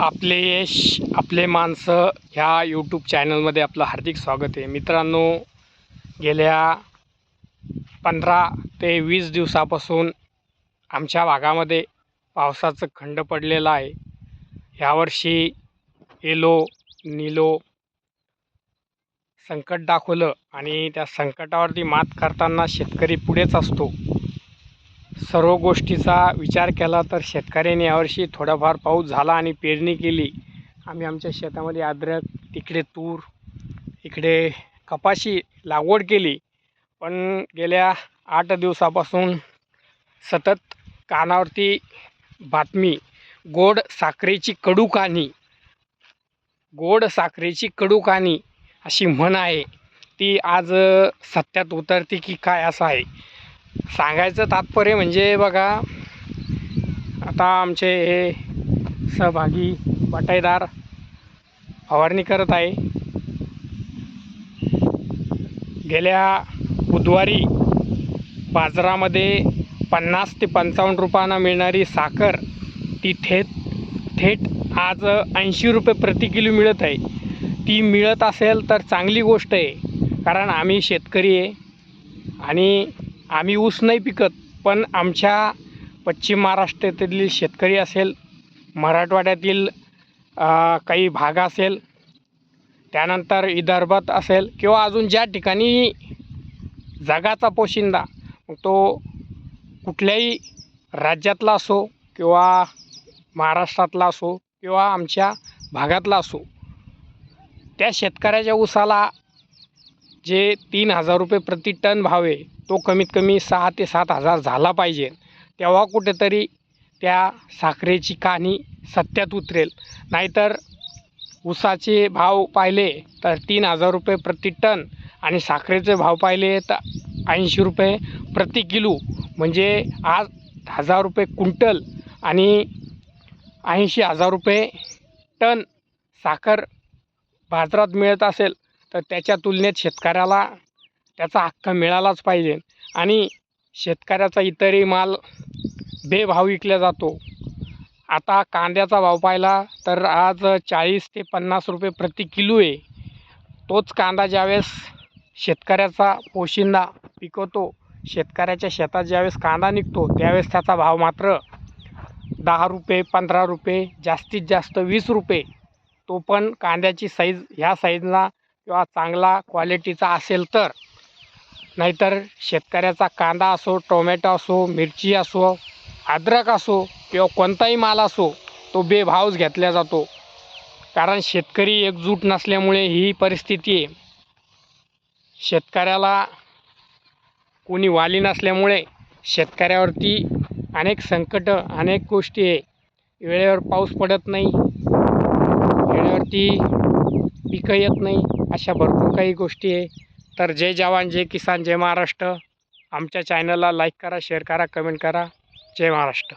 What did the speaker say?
आपले यश आपले माणसं ह्या यूट्यूब चॅनलमध्ये आपलं हार्दिक स्वागत आहे. मित्रांनो, गेल्या 15 ते 20 दिवसापासून आमच्या भागामध्ये पावसाचं खंड पडलेलं आहे. ह्यावर्षी येलो नीलो संकट दाखवलं आणि त्या संकटावरती मात करताना शेतकरी पुढेच असतो. सर्व गोष्टीचा विचार केला तर शेतकऱ्यांनी यावर्षी थोडाफार पाऊस झाला आणि पेरणी केली. आम्ही आमच्या शेतामध्ये अद्रक, तिकडे तूर, इकडे कपाशी लागवड केली. पण गेल्या 8 दिवसापासून सतत कानावरती बातमी, गोड साखरेची कडू कहाणी अशी म्हण आहे, ती आज सत्यात उतरते की काय असं आहे. सांगायचं तात्पर्य म्हणजे बघा, आता आमचे हे सहभागी बटाईदार फवारणी करत आहे. गेल्या बुधवारी बाजारामध्ये 50 ते 55 रुपयांना मिळणारी साखर ती थेट आज 80 रुपये प्रति किलो मिळत आहे. ती मिळत असेल तर चांगली गोष्ट आहे, कारण आम्ही शेतकरी आहे आणि आम्ही ऊस नाही पिकत. पण आमच्या पश्चिम महाराष्ट्रातील शेतकरी असेल, मराठवाड्यातील काही भाग असेल, त्यानंतर विदर्भात असेल किंवा अजून ज्या ठिकाणी जगाचा पोशिंदा तो कुठल्याही राज्यातला असो किंवा महाराष्ट्रातला असो किंवा आमच्या भागातला असो, त्या शेतकऱ्याच्या ऊसाला जे 3,000 रुपये प्रति टन भाव आहे, तो कमीत कमी 6 ते 7,000 झाला पाहिजे. तेव्हा कुठेतरी त्या साखरेची कहाणी सत्यात उतरेल. नाहीतर ऊसाचे भाव पाहिले तर 3,000 रुपये प्रति टन आणि साखरेचे भाव पाहिले तर 80 रुपये प्रति किलो, म्हणजे आज 1,000 रुपये क्विंटल आणि 80,000 रुपये टन साखर बाजारात मिळत असेल तर त्याच्या तुलनेत शेतकऱ्याला त्याचा हक्क मिळालाच पाहिजे. आणि शेतकऱ्याचा इतरही माल बेभाव विकला जातो. आता कांद्याचा भाव पाहिला तर आज 40 ते 50 रुपये प्रति किलो आहे. तोच कांदा ज्यावेळेस शेतकऱ्याचा पोशिंदा पिकवतो, शेतकऱ्याच्या शेतात ज्यावेळेस कांदा निघतो, त्यावेळेस त्याचा भाव मात्र 10 रुपये, 15 रुपये, जास्तीत जास्त 20 रुपये. तो पण कांद्याची साईज ह्या साईजला किंवा चांगला क्वालिटीचा असेल तर. नाहीतर शेतकऱ्याचा कांदा असो, टोमॅटो असो, मिरची असो, अद्रक असो किंवा कोणताही माल असो, तो बेभावच घेतला जातो. कारण शेतकरी एकजूट नसल्यामुळे ही परिस्थिती आहे. शेतकऱ्याला कोणी वाली नसल्यामुळे शेतकऱ्यावरती अनेक संकट, अनेक गोष्टी आहे. वेळेवर पाऊस पडत नाही, वेळेवरती पिकं येत नाही, अशा भरपूर काही गोष्टी आहे. तर जय जवान, जय किसान, जय महाराष्ट्र. आमच्या चॅनलला लाईक करा, शेअर करा, कमेंट करा. जय महाराष्ट्र.